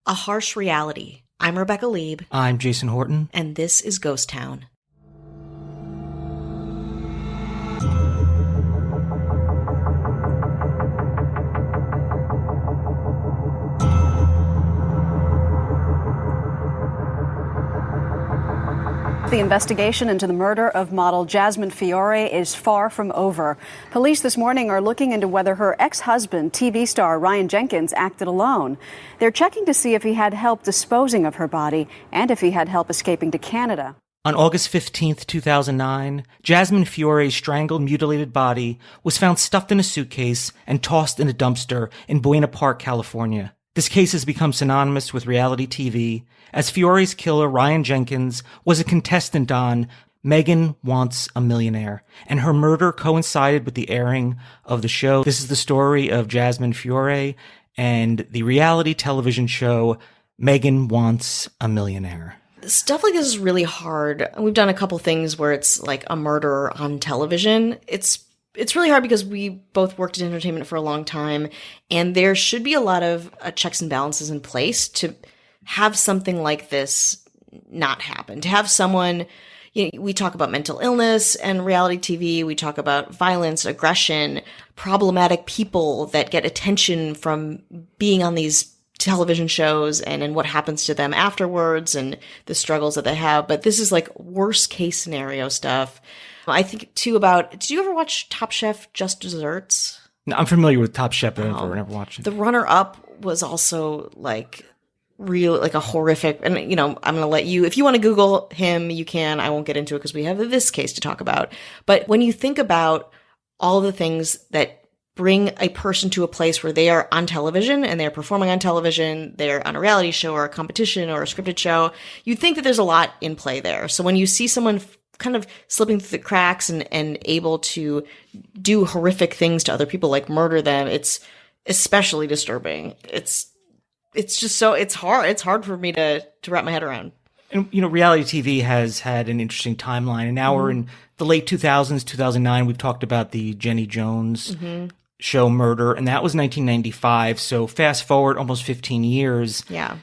A harsh reality. I'm Rebecca Lieb. I'm Jason Horton. And this is Ghost Town. The investigation into the murder of model Jasmine Fiore is far from over. Police this morning are looking into whether her ex-husband, TV star Ryan Jenkins, acted alone. They're checking to see if he had help disposing of her body and if he had help escaping to Canada. On August 15th, 2009, Jasmine Fiore's strangled, mutilated body was found stuffed in a suitcase and tossed in a dumpster in Buena Park, California. This case has become synonymous with reality TV, as Fiore's killer, Ryan Jenkins, was a contestant on Megan Wants a Millionaire, and her murder coincided with the airing of the show. This is the story of Jasmine Fiore and the reality television show Megan Wants a Millionaire. Stuff like this is really hard. We've done a couple things where it's like a murder on television. It's really hard because we both worked in entertainment for a long time, and there should be a lot of checks and balances in place to have something like this not happen. To have someone, we talk about mental illness and reality TV. We talk about violence, aggression, problematic people that get attention from being on these television shows and what happens to them afterwards and the struggles that they have. But this is like worst case scenario stuff. I think too about, did you ever watch Top Chef Just Desserts? No, I'm familiar with Top Chef, but I've never watched it. The runner-up was also like a horrific, and I'm going to let you, if you want to Google him, you can. I won't get into it because we have this case to talk about. But when you think about all the things that bring a person to a place where they are on television and they're performing on television, they're on a reality show or a competition or a scripted show, you think that there's a lot in play there. So when you see someone kind of slipping through the cracks and able to do horrific things to other people, like murder them, it's especially disturbing. It's just so, it's hard for me to wrap my head around. And, reality TV has had an interesting timeline, and now we're in the late 2000s, 2009. We've talked about the Jenny Jones show Murder, and that was 1995. So fast forward almost 15 years. Yeah.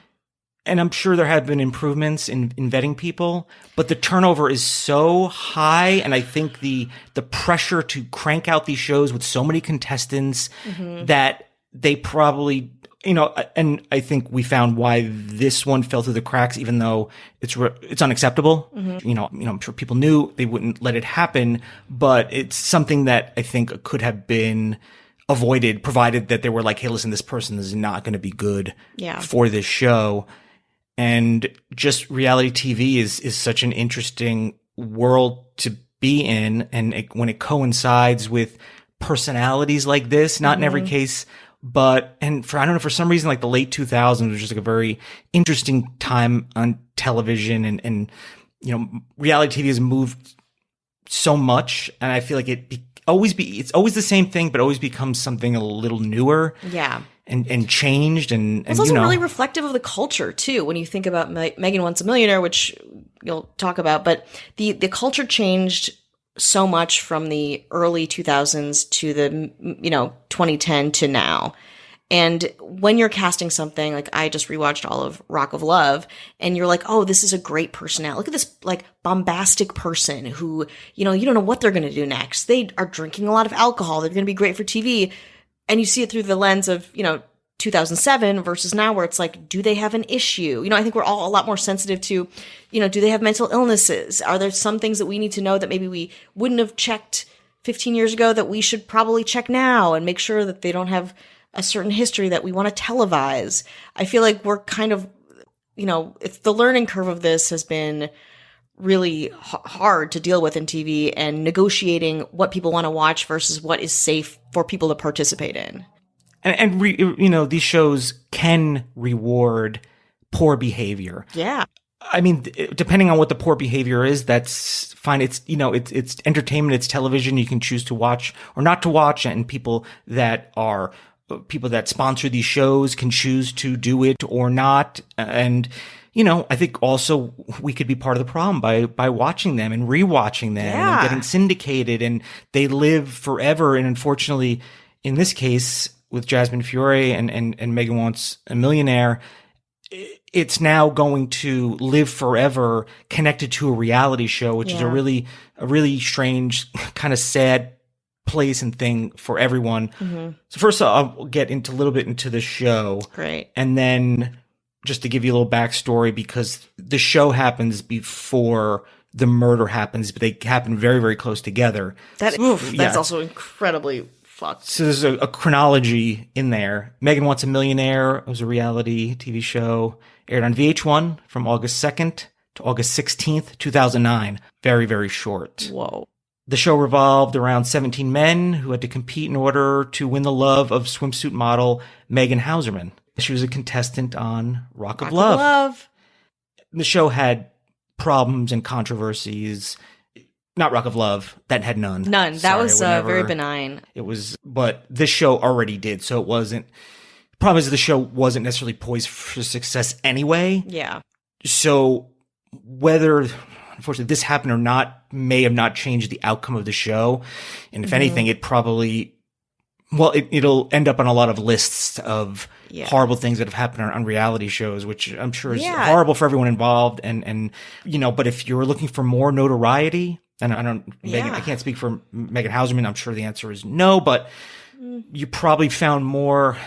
And I'm sure there have been improvements in vetting people, but the turnover is so high. And I think the pressure to crank out these shows with so many contestants that they probably, and I think we found why this one fell through the cracks, even though it's unacceptable. I'm sure people knew they wouldn't let it happen, but it's something that I think could have been avoided, provided that they were like, hey, listen, this person is not going to be good for this show. And just reality TV is such an interesting world to be in. And when it coincides with personalities like this, not in every case, but, for some reason, like the late 2000s was just like a very interesting time on television, and reality TV has moved so much. And I feel like it's always the same thing, but always becomes something a little newer. Yeah. And changed, and it's also really reflective of the culture too. When you think about Megan Wants a Millionaire, which you'll talk about, but the culture changed so much from the early 2000s to the 2010 to now. And when you're casting something, like I just rewatched all of Rock of Love, and you're like, oh, this is a great personality. Look at this like bombastic person who, you don't know what they're going to do next. They are drinking a lot of alcohol. They're going to be great for TV. And you see it through the lens of, 2007 versus now, where it's like, do they have an issue? I think we're all a lot more sensitive to, do they have mental illnesses? Are there some things that we need to know that maybe we wouldn't have checked 15 years ago that we should probably check now and make sure that they don't have a certain history that we want to televise? I feel like we're kind of, it's the learning curve of this has been really hard to deal with in TV, and negotiating what people want to watch versus what is safe for people to participate in. And these shows can reward poor behavior. Yeah. I mean, depending on what the poor behavior is, that's fine. It's, it's entertainment, it's television. You can choose to watch or not to watch, and people that sponsor these shows can choose to do it or not. And, I think also we could be part of the problem by watching them and rewatching them and getting syndicated, and they live forever. And unfortunately, in this case with Jasmine Fiore and Megan Wants a Millionaire, it's now going to live forever connected to a reality show, which is a really strange, kind of sad place and thing for everyone. So first I'll get into a little bit into the show. Great. And then just to give you a little backstory, because the show happens before the murder happens, but they happen very, very close together. That's also incredibly fucked. So there's a chronology in there. Megan Wants a Millionaire was a reality TV show, aired on VH1 from August 2nd to August 16th, 2009. Very, very short. Whoa. The show revolved around 17 men who had to compete in order to win the love of swimsuit model Megan Hauserman. She was a contestant on Rock of Love. The show had problems and controversies. Not Rock of Love. That had none. None. That was very benign. It was, but this show already did, so it wasn't. The problem is the show wasn't necessarily poised for success anyway. Yeah. So whether, unfortunately, this happened or not may have not changed the outcome of the show. And if anything, it probably, it'll end up on a lot of lists of horrible things that have happened on reality shows, which I'm sure is horrible for everyone involved. And, but if you're looking for more notoriety, and I can't speak for Megan Hauserman. I'm sure the answer is no, but you probably found more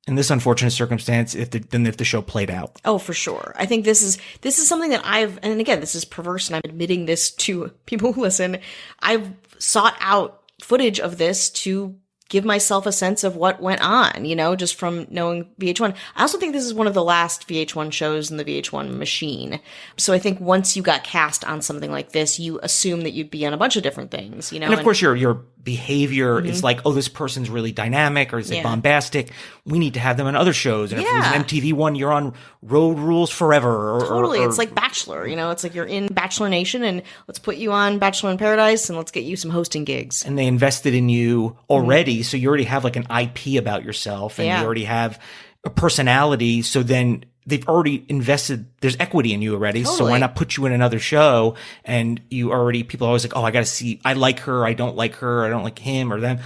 in this unfortunate circumstance than if the show played out. Oh, for sure. I think this is something that and again, this is perverse, and I'm admitting this to people who listen. I've sought out footage of this to give myself a sense of what went on, just from knowing VH1. I also think this is one of the last VH1 shows in the VH1 machine. So I think once you got cast on something like this, you assume that you'd be on a bunch of different things, And of course your behavior is like, oh, this person's really dynamic, or is it bombastic? We need to have them on other shows. And if it was an MTV one, you're on Road Rules Forever. Totally. It's like Bachelor, it's like you're in Bachelor Nation, and let's put you on Bachelor in Paradise, and let's get you some hosting gigs. And they invested in you already, so you already have like an IP about yourself, and you already have a personality, so then they've already invested, there's equity in you already. Totally. So why not put you in another show? And people are always like, oh, I got to see, I like her, I don't like her, I don't like him or them.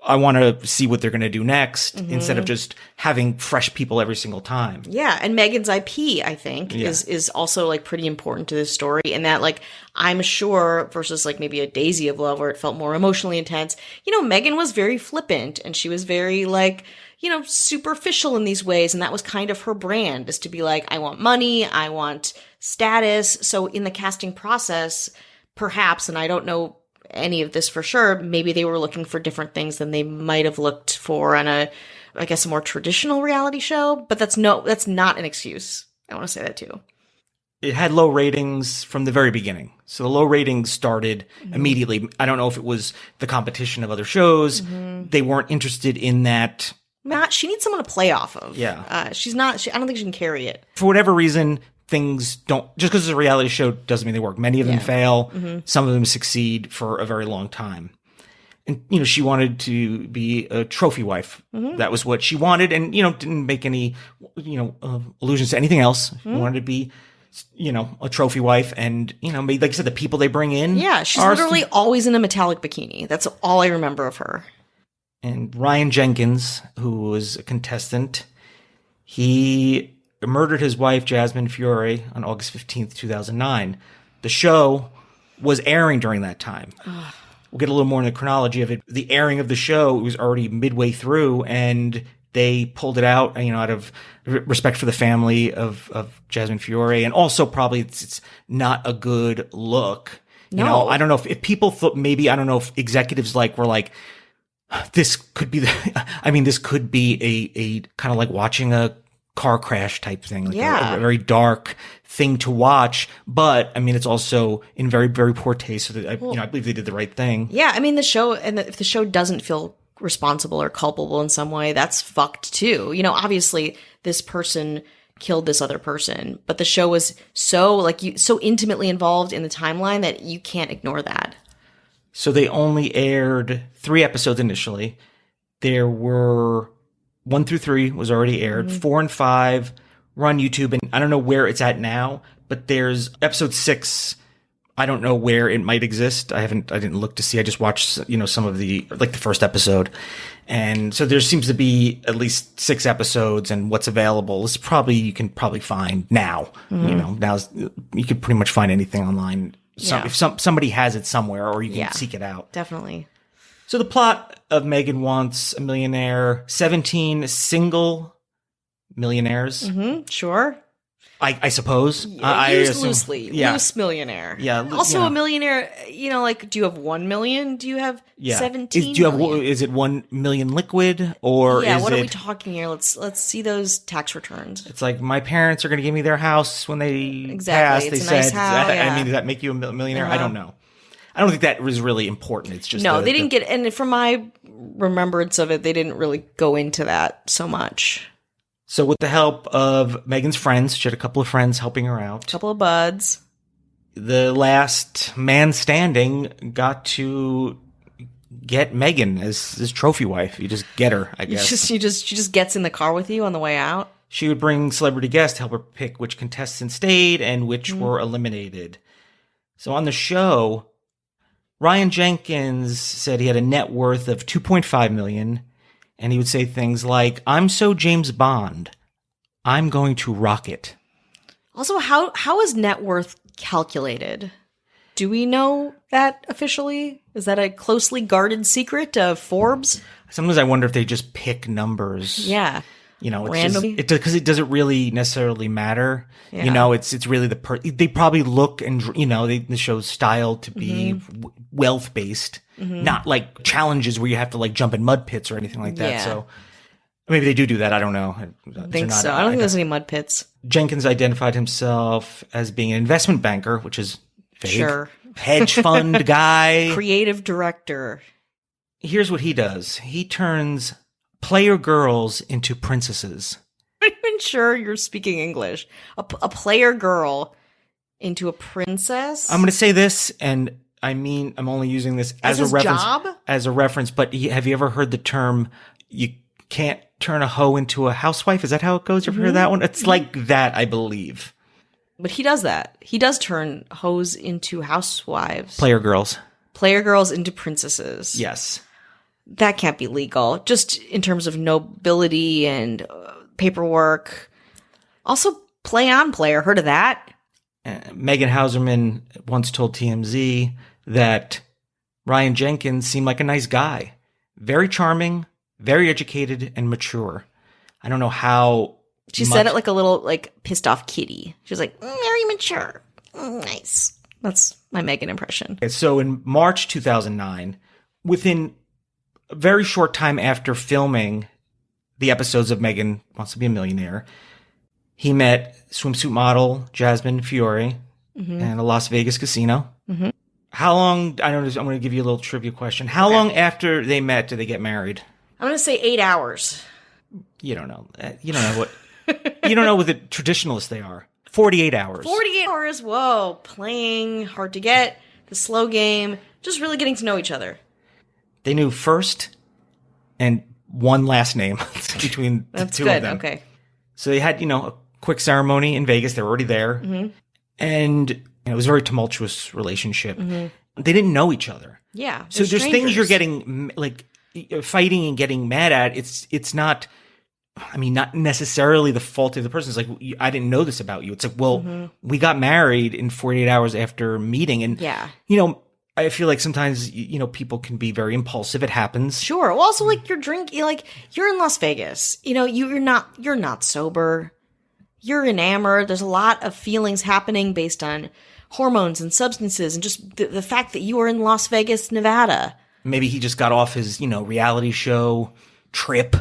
I want to see what they're going to do next instead of just having fresh people every single time. Yeah. And Megan's IP, I think, is also like pretty important to this story. And that, like, I'm sure versus like maybe a Daisy of Love where it felt more emotionally intense, Megan was very flippant, and she was very like, superficial in these ways. And that was kind of her brand, is to be like, I want money, I want status. So in the casting process, perhaps, and I don't know any of this for sure, maybe they were looking for different things than they might have looked for on a more traditional reality show. But that's not an excuse. I want to say that too. It had low ratings from the very beginning. So the low ratings started immediately. I don't know if it was the competition of other shows. They weren't interested in that. She needs someone to play off of. Yeah. I don't think she can carry it. For whatever reason, things don't, just because it's a reality show doesn't mean they work. Many of them fail. Some of them succeed for a very long time. And, she wanted to be a trophy wife. That was what she wanted. And, didn't make any, allusions to anything else. Wanted to be, a trophy wife. And, like I said, the people they bring in. Yeah. She's literally always in a metallic bikini. That's all I remember of her. And Ryan Jenkins, who was a contestant, he murdered his wife, Jasmine Fiore, on August 15th, 2009. The show was airing during that time. We'll get a little more in the chronology of it. The airing of the show was already midway through, and they pulled it out, out of respect for the family of Jasmine Fiore. And also probably it's not a good look. No. I don't know if people thought maybe, I don't know if executives were like, this could be this could be a kind of like watching a car crash type thing. Like a very dark thing to watch. But it's also in very, very poor taste. So that I believe they did the right thing. Yeah. The show, and if the show doesn't feel responsible or culpable in some way, that's fucked too. Obviously this person killed this other person, but the show was so intimately involved in the timeline that you can't ignore that. So they only aired 3 episodes initially. There were 1 through 3 was already aired. 4 and 5 were on YouTube, and I don't know where it's at now, but there's episode 6. I don't know where it might exist. I didn't look to see. I just watched, some of the first episode. And so there seems to be at least 6 episodes, and what's available is you can probably find now. You could pretty much find anything online. If somebody has it somewhere, or you can seek it out. Definitely. So the plot of Megan Wants a Millionaire, 17 single millionaires. Sure. I suppose. Loosely. Loose millionaire. Yeah. Also a millionaire, do you have 1 million? Do you have 17 million? Is it 1 million liquid, or is what are it, we talking here? Let's see those tax returns. It's like, my parents are going to give me their house when they pass. It's they a nice said, house, I mean, does that make you a millionaire? I don't know. I don't think that was really important. It's just they didn't get, and from my remembrance of it, they didn't really go into that so much. So with the help of Megan's friends, she had a couple of friends helping her out. A couple of buds. The last man standing got to get Megan as his trophy wife. You just get her, I guess. She just gets in the car with you on the way out. She would bring celebrity guests to help her pick which contestants stayed and which were eliminated. So on the show, Ryan Jenkins said he had a net worth of $2.5 million. And he would say things like, "I'm so James Bond, I'm going to rock it." Also, how is net worth calculated? Do we know that officially? Is that a closely guarded secret of Forbes? Sometimes I wonder if they just pick numbers. Yeah. It's randomly. Because it doesn't really necessarily matter. Yeah. It's really they probably look and, the show's styled to be wealth based, not like challenges where you have to like jump in mud pits or anything like that. Yeah. So maybe they do that. I don't know. I think so. I don't think there's any mud pits. Jenkins identified himself as being an investment banker, which is vague. Sure. Hedge fund guy. Creative director. Here's what he does. He turns player girls into princesses. I'm not even sure you're speaking English. A player girl into a princess? I'm going to say this, and I mean, I'm only using this as a reference. Job? As a reference, but have you ever heard the term, you can't turn a hoe into a housewife? Is that how it goes? You ever heard that one? It's like that, I believe. But he does that. He does turn hoes into housewives. Player girls. Player girls into princesses. Yes. That can't be legal, just in terms of nobility and paperwork. Also, play on player. Heard of that? Megan Hauserman once told TMZ that Ryan Jenkins seemed like a nice guy. Very charming, very educated, and mature. I don't know how... She said it like a little, pissed off kitty. She was like, very mature. Nice. That's my Megan impression. So in March 2009, within a very short time after filming the episodes of Megan Wants to Be a Millionaire, he met swimsuit model Jasmine Fiore in a Las Vegas casino. Mm-hmm. How long, I'm going to give you a little trivia question. How long after they met did they get married? I'm going to say 8 hours. You don't know. You don't know what, you don't know what the traditionalists they are. 48 hours. 48 hours. Whoa. Playing, hard to get, the slow game, just really getting to know each other. They knew first and one last name between the two of them. Okay. So they had, a quick ceremony in Vegas. They were already there. Mm-hmm. And it was a very tumultuous relationship. Mm-hmm. They didn't know each other. Yeah. So there's things you're getting, fighting and getting mad at. It's not, not necessarily the fault of the person. It's like, I didn't know this about you. It's like, well, we got married in 48 hours after meeting. And, I feel like sometimes, people can be very impulsive. It happens. Sure. Well, also, you're drinking, you're in Las Vegas. You're not sober. You're enamored. There's a lot of feelings happening based on hormones and substances and just the fact that you are in Las Vegas, Nevada. Maybe he just got off his, reality show trip,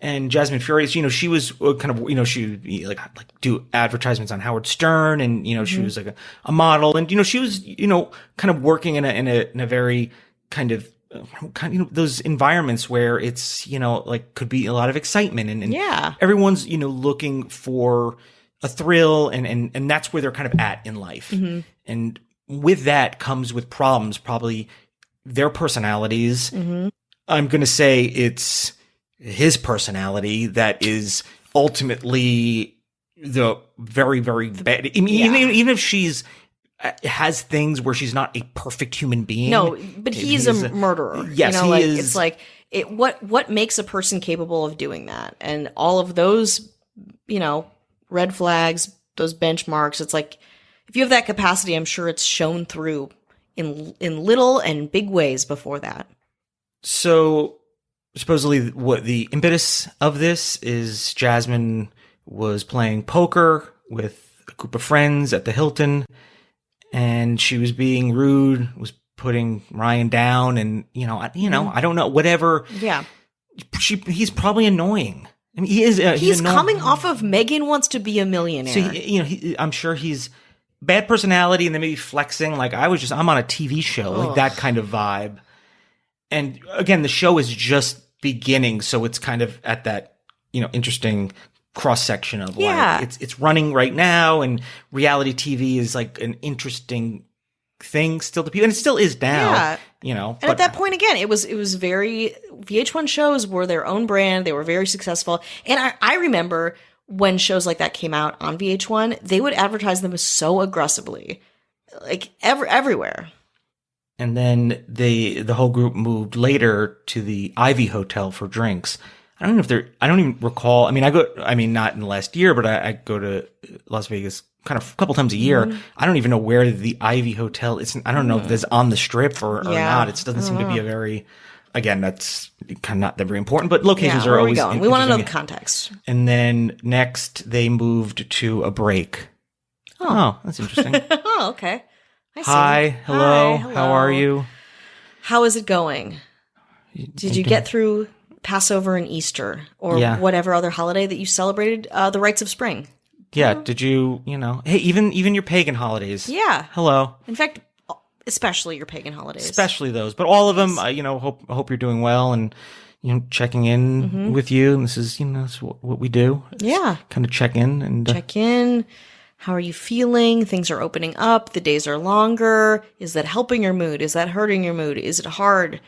and Jasmine Fiore, she was kind of, she would do advertisements on Howard Stern, and she was like a model, and she was kind of working in a very kind of those environments where it's could be a lot of excitement, and everyone's looking for a thrill, and that's where they're kind of at in life, and with that comes with problems, probably their personalities. I'm going to say it's his personality that is ultimately the very, very bad. Even if she's has things where she's not a perfect human being. No, but he's a murderer. Yes, he is. It's what makes a person capable of doing that? And all of those, red flags, those benchmarks, it's like, if you have that capacity, I'm sure it's shown through in little and big ways before that. So supposedly what the impetus of this is, Jasmine was playing poker with a group of friends at the Hilton, and she was being rude, was putting Ryan down, and I don't know, whatever. Yeah. He's probably annoying. I mean, he is. He's coming off of Megan Wants to Be a Millionaire. So I'm sure he's bad personality, and then maybe flexing. Like I'm on a TV show, like that kind of vibe. And again, the show is just beginning, so it's kind of at that interesting cross section of like it's running right now, and reality TV is like an interesting thing still to people, and it still is now. And at that point, again, it was very VH1 shows were their own brand. They were very successful, and I remember when shows like that came out on VH1, they would advertise them so aggressively, like everywhere. And then the whole group moved later to the Ivy Hotel for drinks. I don't even recall. I mean, not in the last year, but I go to Las Vegas kind of a couple times a year. Mm-hmm. I don't even know where the Ivy Hotel is. I don't know if it's on the Strip or not. It doesn't seem to be a very, again, that's kind of not that very important, but locations are always going. We want to know the context. And then next they moved to a break. Oh, that's interesting. Oh, okay. Hi, hello. How are you? How is it going? Did you get through Passover and Easter or whatever other holiday that you celebrated, the rites of spring? Yeah. Did you, hey, even your pagan holidays. Yeah. Hello. In fact, especially your pagan holidays. Especially those, but all of them, hope you're doing well, and, checking in with you. And this is, this is what we do. Yeah. Kind of check in and check in. How are you feeling? Things are opening up. The days are longer. Is that helping your mood? Is that hurting your mood? Is it hard?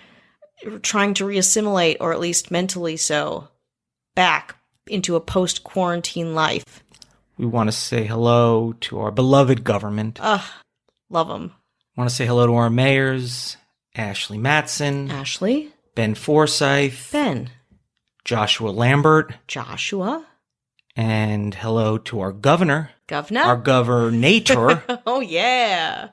You're trying to reassimilate, or at least mentally so, back into a post-quarantine life. We want to say hello to our beloved government. Love them. Want to say hello to our mayors, Ashley Matson. Ashley. Ben Forsyth. Ben. Joshua Lambert. Joshua. And hello to our governor. Governor? Our governator. Oh, yeah.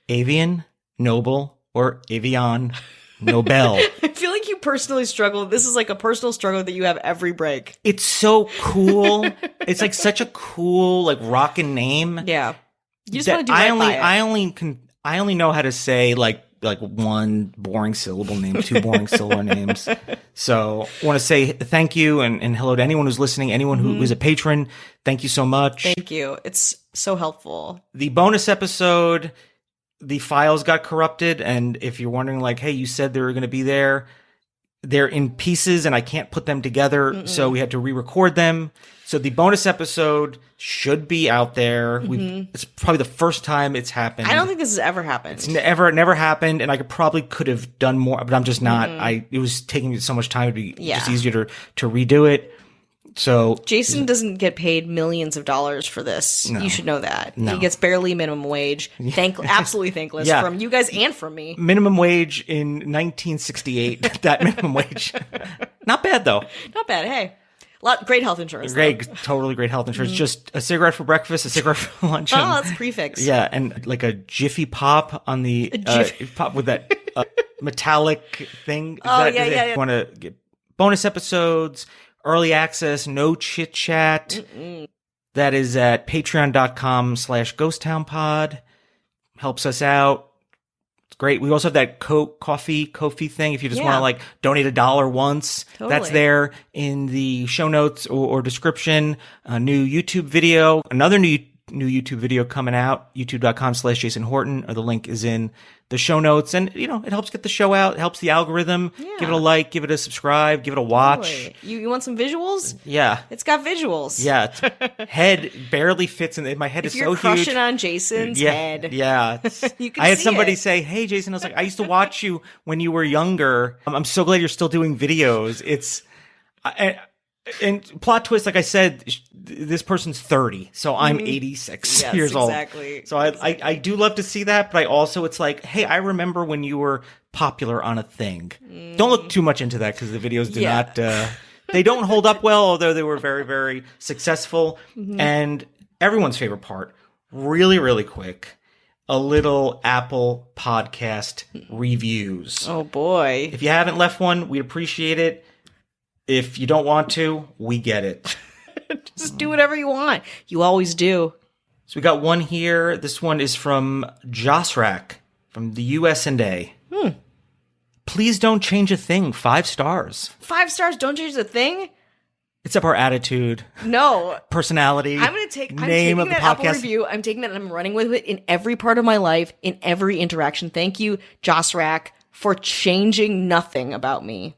Avian, Noble, or Avian Nobel. I feel like you personally struggle. This is like a personal struggle that you have every break. It's so cool. It's like such a cool, like rockin' name. Yeah. You just want to do right by it. I only know how to say like one boring syllable name, two boring syllable names. So I want to say thank you and hello to anyone who's listening, anyone who is a patron. Thank you so much. Thank you. It's so helpful. The bonus episode, the files got corrupted. And if you're wondering like, hey, you said they were going to be there, they're in pieces and I can't put them together. So we had to re-record them. So the bonus episode should be out there. It's probably the first time it's happened. I don't think this has ever happened. It never happened, and I could have done more, but I'm just not. It was taking me so much time. It'd be just easier to redo it. So Jason doesn't get paid millions of dollars for this. No. You should know that. No. He gets barely minimum wage. Absolutely thankless from you guys and from me. Minimum wage in 1968. That minimum wage. Not bad though. Not bad. Hey. Great health insurance. Totally great health insurance. Just a cigarette for breakfast, a cigarette for lunch. Oh, that's prefix. Yeah, and like a Jiffy Pop on the pop with that metallic thing. Yeah. You want to get bonus episodes, early access, no chit chat. That is at patreon.com/ghosttownpod. Helps us out. Great. We also have that Ko-fi thing. If you just want to like donate $1 once, that's there in the show notes or description. A new YouTube video, another new YouTube video coming out, youtube.com/Jason Horton, or the link is in the show notes. And, it helps get the show out. It helps the algorithm. Yeah. Give it a like, give it a subscribe, give it a watch. Totally. You want some visuals? Yeah. It's got visuals. Yeah. Head barely fits in. My head is so huge. If you're crushing on Jason's head. Yeah. You can I had see somebody it. say, hey, Jason, I was like, I used to watch you when you were younger. I'm so glad you're still doing videos. And plot twist, like I said, this person's 30, so I'm 86 years old. Exactly. So I do love to see that, but I also, it's like, hey, I remember when you were popular on a thing. Don't look too much into that because the videos do not, they don't hold up well, although they were very, very successful. And everyone's favorite part, really, really quick, a little Apple podcast reviews. Oh boy. If you haven't left one, we'd appreciate it. If you don't want to, we get it. Just do whatever you want. You always do. So we got one here. This one is from Josrak from the US&A. Please don't change a thing. 5 stars. 5 stars. Don't change the thing. It's up our attitude. No. Personality. I'm taking of the that podcast. Apple review. I'm taking that and I'm running with it in every part of my life, in every interaction. Thank you, Josrak, for changing nothing about me.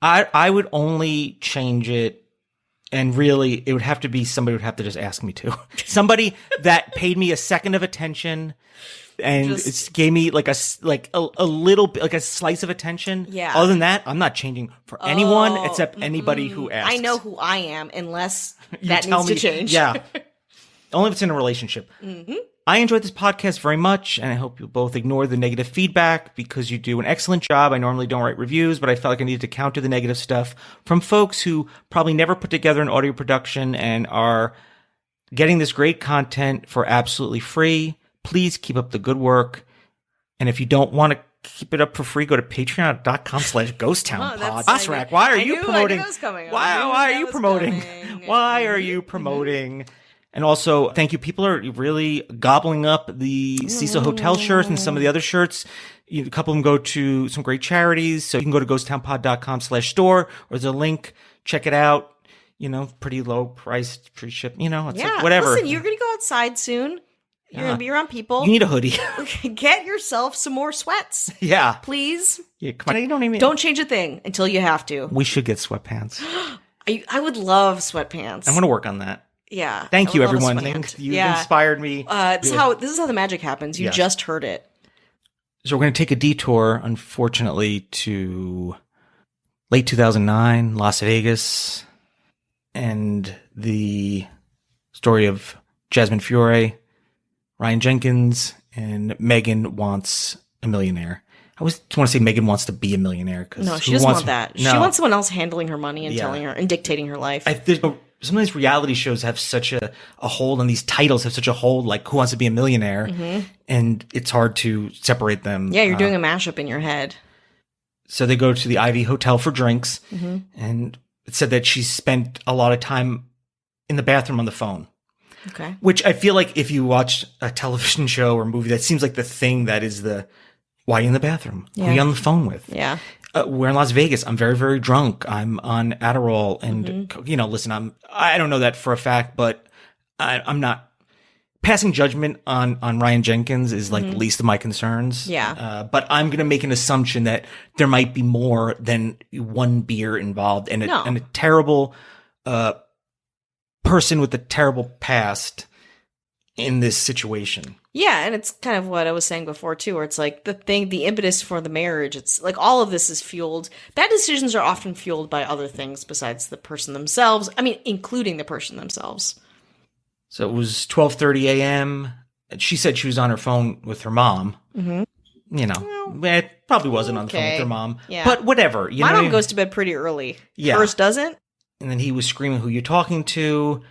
I would only change it, and really, it would have to be somebody would have to just ask me to. Somebody that paid me a second of attention and it gave me like a little bit, like a slice of attention. Yeah. Other than that, I'm not changing for anyone except anybody who asks. I know who I am, unless You that tell needs me, to change. Yeah. Only if it's in a relationship. I enjoyed this podcast very much, and I hope you both ignore the negative feedback because you do an excellent job. I normally don't write reviews, but I felt like I needed to counter the negative stuff from folks who probably never put together an audio production and are getting this great content for absolutely free. Please keep up the good work. And if you don't want to keep it up for free, go to patreon.com/ghosttownpod. Osrak, why are you promoting? Why are you promoting? Why are you promoting? And also, thank you. People are really gobbling up the Cecil Hotel shirts and some of the other shirts. A couple of them go to some great charities. So you can go to ghosttownpod.com/store, or there's a link. Check it out. Pretty low priced, free ship. It's like whatever. Listen, you're going to go outside soon. You're going to be around people. You need a hoodie. Get yourself some more sweats. Yeah. Please. Yeah, come on. Don't change a thing until you have to. We should get sweatpants. I would love sweatpants. I'm going to work on that. Yeah. Thank you, everyone. You've inspired me. This is how the magic happens. You just heard it. So we're going to take a detour, unfortunately, to late 2009, Las Vegas, and the story of Jasmine Fiore, Ryan Jenkins, and Megan Wants a Millionaire. I always want to say Megan wants to be a millionaire. No, she doesn't want that. No. She wants someone else handling her money and telling her and dictating her life. Some of these reality shows have such a hold, and these titles have such a hold, like Who Wants to Be a Millionaire? And it's hard to separate them. Yeah, you're doing a mashup in your head. So they go to the Ivy Hotel for drinks, and it said that she spent a lot of time in the bathroom on the phone. Okay. Which I feel like if you watch a television show or movie, that seems like the thing that is why are you in the bathroom? Who are you on the phone with? Yeah. We're in Las Vegas. I'm very, very drunk. I'm on Adderall. And, listen, I don't know that for a fact, but I'm not passing judgment on Ryan Jenkins is like the least of my concerns. Yeah. But I'm going to make an assumption that there might be more than one beer involved and a terrible, person with a terrible past in this situation. Yeah, and it's kind of what I was saying before too, where it's like the impetus for the marriage, it's like all of this is fueled. Bad decisions are often fueled by other things besides the person themselves. I mean, including the person themselves. So it was 12:30 a.m. She said she was on her phone with her mom. It probably wasn't on the phone with her mom. Yeah. But whatever. My mom goes to bed pretty early. Yeah. Hers doesn't. And then he was screaming, "Who you talking to?"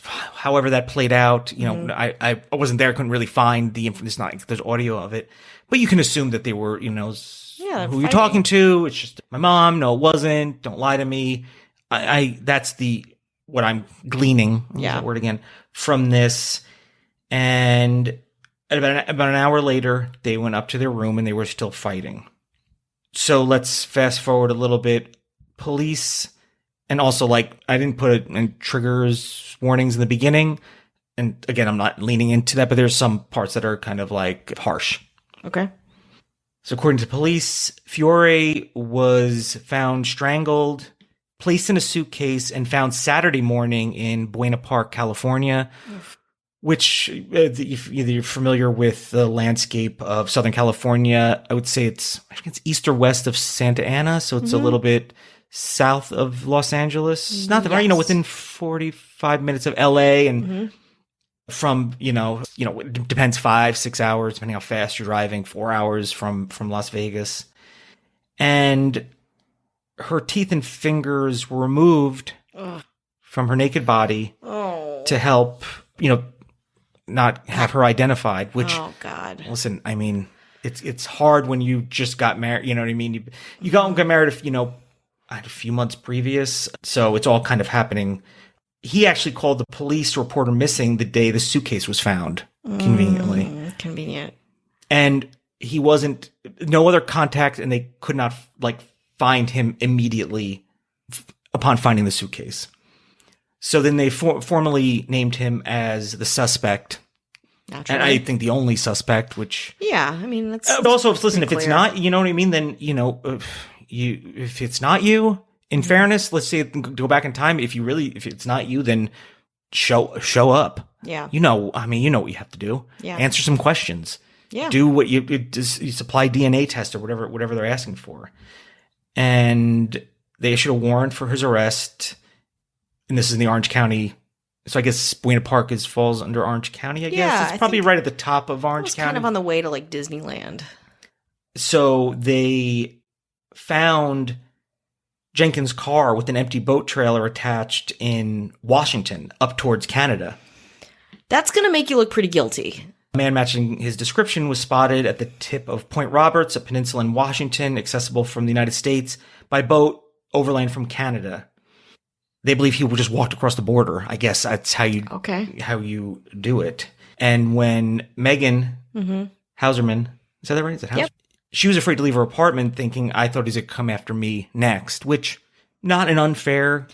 However that played out, I wasn't there. I couldn't really find the information. It's not like there's audio of it, but you can assume that they were, who you talking to? It's just my mom. No, it wasn't. Don't lie to me. That's what I'm gleaning. That word again from this. And about an hour later, they went up to their room and they were still fighting. So let's fast forward a little bit. Police. And also, I didn't put it in triggers, warnings in the beginning. And again, I'm not leaning into that, but there's some parts that are kind of harsh. Okay. So according to police, Fiore was found strangled, placed in a suitcase, and found Saturday morning in Buena Park, California, which, if you're familiar with the landscape of Southern California, I would say it's east or west of Santa Ana. So it's a little bit south of Los Angeles, not that far, within 45 minutes of LA, and from, it depends, 5-6 hours, depending how fast you're driving, 4 hours from Las Vegas. and her teeth and fingers were removed from her naked body to help, not have her identified, which, oh God. Listen, I mean, it's hard when you just got married, you know what I mean? You got married, a few months previous. So it's all kind of happening. He actually called the police to report her missing the day the suitcase was found, conveniently. Convenient. And he wasn't, no other contact, and they could not find him immediately upon finding the suitcase. So then they formally named him as the suspect. Naturally. And I think the only suspect, which... Yeah, I mean, that's... But also, listen, if it's not, you know what I mean, then, if it's not you, in fairness, let's say, go back in time, if it's not you, then show up. Yeah. You know what you have to do. Yeah. Answer some questions. Yeah. Do what you supply DNA test or whatever they're asking for. And they issued a warrant for his arrest. And this is in the Orange County. So I guess Buena Park falls under Orange County, I guess. It's probably right at the top of Orange County. Kind of on the way to like Disneyland. So they found Jenkins' car with an empty boat trailer attached in Washington, up towards Canada. That's going to make you look pretty guilty. A man matching his description was spotted at the tip of Point Roberts, a peninsula in Washington, accessible from the United States by boat overland from Canada. They believe he just walked across the border. I guess that's how you do it. And when Megan Hauserman, is that right? Is it Hauserman? Yep. She was afraid to leave her apartment, thinking, I thought he's going to come after me next, which not an unfair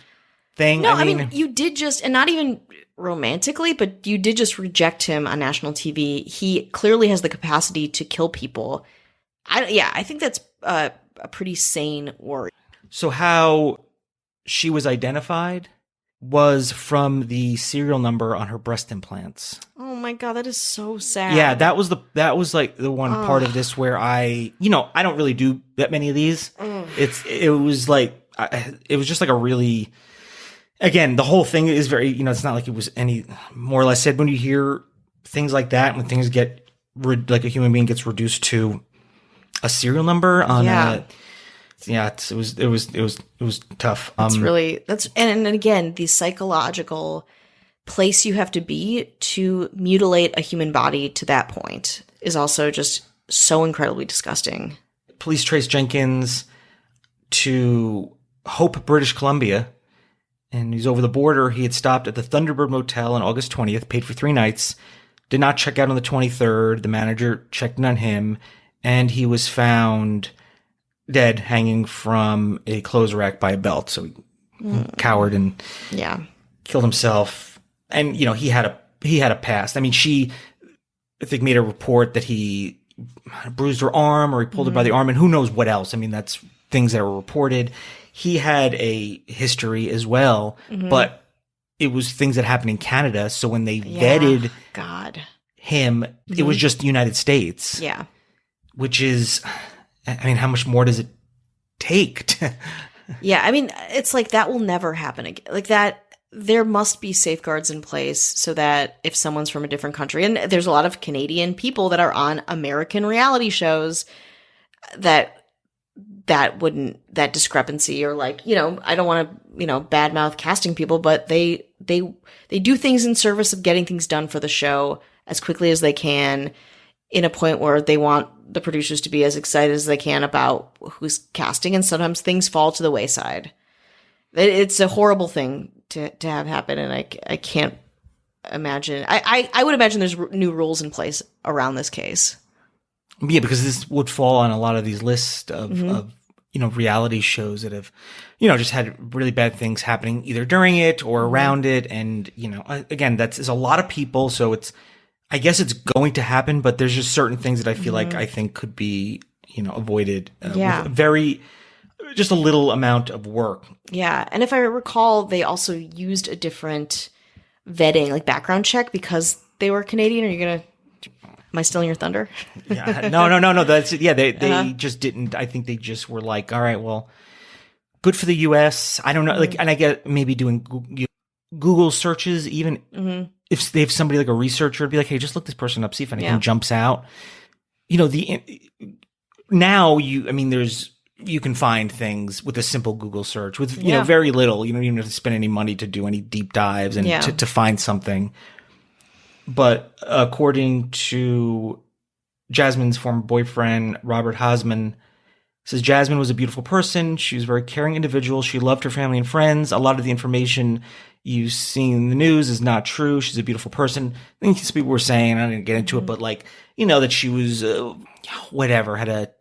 thing. No, I mean, you did just, and not even romantically, but you did just reject him on national TV. He clearly has the capacity to kill people. I think that's a pretty sane worry. So how she was identified was from the serial number on her breast implants. Oh my God, that is so sad. Yeah, that was like the one part of this where I don't really do that many of these. It was just like a really, again, the whole thing is very, it's not like it was any more or less said. When you hear things like that, when things get like a human being gets reduced to a serial number on it was tough. And again, the psychological place you have to be to mutilate a human body to that point is also just so incredibly disgusting. Police traced Jenkins to Hope, British Columbia, and he's over the border. He had stopped at the Thunderbird Motel on August 20th, paid for 3 nights, did not check out on the 23rd. The manager checked in on him, and he was found dead, hanging from a clothes rack by a belt. So he cowered and killed himself. And he had a past. I mean, she, I think, made a report that he bruised her arm or he pulled her by the arm, and who knows what else. I mean, that's things that were reported. He had a history as well, but it was things that happened in Canada. So when they vetted him, it was just the United States. Yeah. Which is, I mean, how much more does it take to... Yeah, I mean, it's like that will never happen again. Like that, there must be safeguards in place so that if someone's from a different country, and there's a lot of Canadian people that are on American reality shows, that discrepancy, or like, I don't want to, badmouth casting people, but they do things in service of getting things done for the show as quickly as they can, in a point where they want the producers to be as excited as they can about who's casting, and sometimes things fall to the wayside. It's a horrible thing to have happen, and I can't imagine. I would imagine there's new rules in place around this case. Yeah, because this would fall on a lot of these lists of reality shows that have, just had really bad things happening either during it or around it. And, again, that's a lot of people. So I guess it's going to happen, but there's just certain things that I feel like I think could be, avoided with just a little amount of work. Yeah. And if I recall, they also used a different vetting, like background check, because they were Canadian. Are you going to... Am I stealing your thunder? Yeah. No. That's it. Yeah. They just didn't. I think they just were like, all right, well, good for the U.S. I don't know. Like, and I get maybe doing Google searches, even if they have somebody like a researcher, be like, hey, just look this person up, see if anything jumps out. There's you can find things with a simple Google search with, you know, very little. You don't even have to spend any money to do any deep dives and to find something. But according to Jasmine's former boyfriend, Robert Hasman, says Jasmine was a beautiful person. She was a very caring individual. She loved her family and friends. A lot of the information you see in the news is not true. She's a beautiful person. I think people were saying, I didn't get into it, but like, you know, that she was, whatever, had a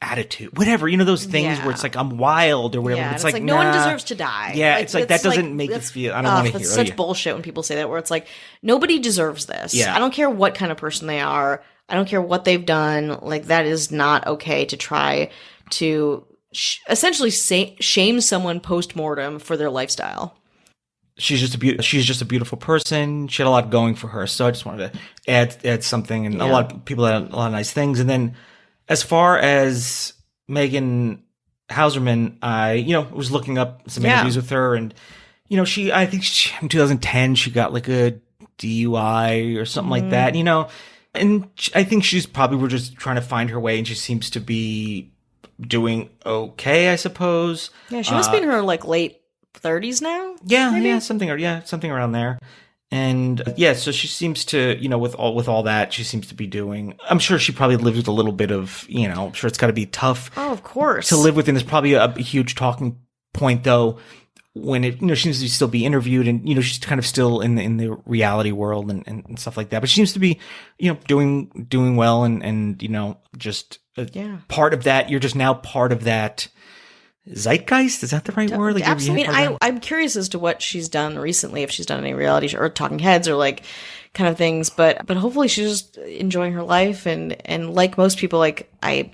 attitude, whatever, you know, those things where it's like, I'm wild or whatever. Yeah, It's like, no one deserves to die. Yeah, it's like, that doesn't make you feel, I don't want to hear it. It's such bullshit when people say that, where it's like, nobody deserves this. Yeah. I don't care what kind of person they are. I don't care what they've done. Like, that is not okay to try to essentially shame someone post-mortem for their lifestyle. She's just a beautiful person. She had a lot going for her. So I just wanted to add something, and a lot of people had a lot of nice things. And then as far as Megan Hauserman, I, you know, was looking up some interviews with her, and, you know, I think in 2010, she got like a DUI or something like that, you know, and I think she's probably, we're just trying to find her way, and she seems to be doing okay, I suppose. Yeah, she must be in her like late 30s now. Yeah, something around there. And so she seems to, you know, with all that, she seems to be doing. I'm sure she probably lives with a little bit of, you know, I'm sure it's got to be tough. Oh, of course. To live with, and there's probably a huge talking point though when it, you know, she seems to still be interviewed, and, you know, she's kind of still in the reality world and stuff like that. But she seems to be, you know, doing well, and you know, just part of that. You're just now part of that zeitgeist. Is that the right word? Like, absolutely. I'm curious as to what she's done recently, if she's done any reality show or Talking Heads or like kind of things, but hopefully she's just enjoying her life, and like most people, like I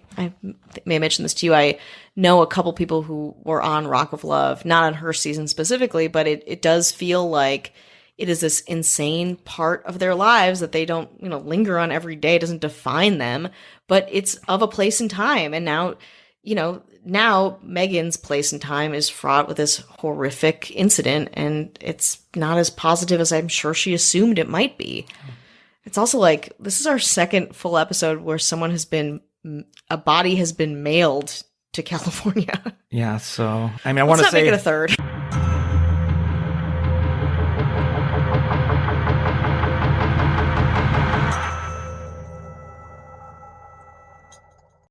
may have mentioned this to you, I know a couple people who were on Rock of Love, not on her season specifically, but it does feel like it is this insane part of their lives that they don't, you know, linger on every day. It doesn't define them, but it's of a place and time. And now, you know, Megan's place and time is fraught with this horrific incident, and it's not as positive as I'm sure she assumed it might be. It's also like, this is our second full episode where a body has been mailed to California. Yeah, so I mean, I want to say, make it a third.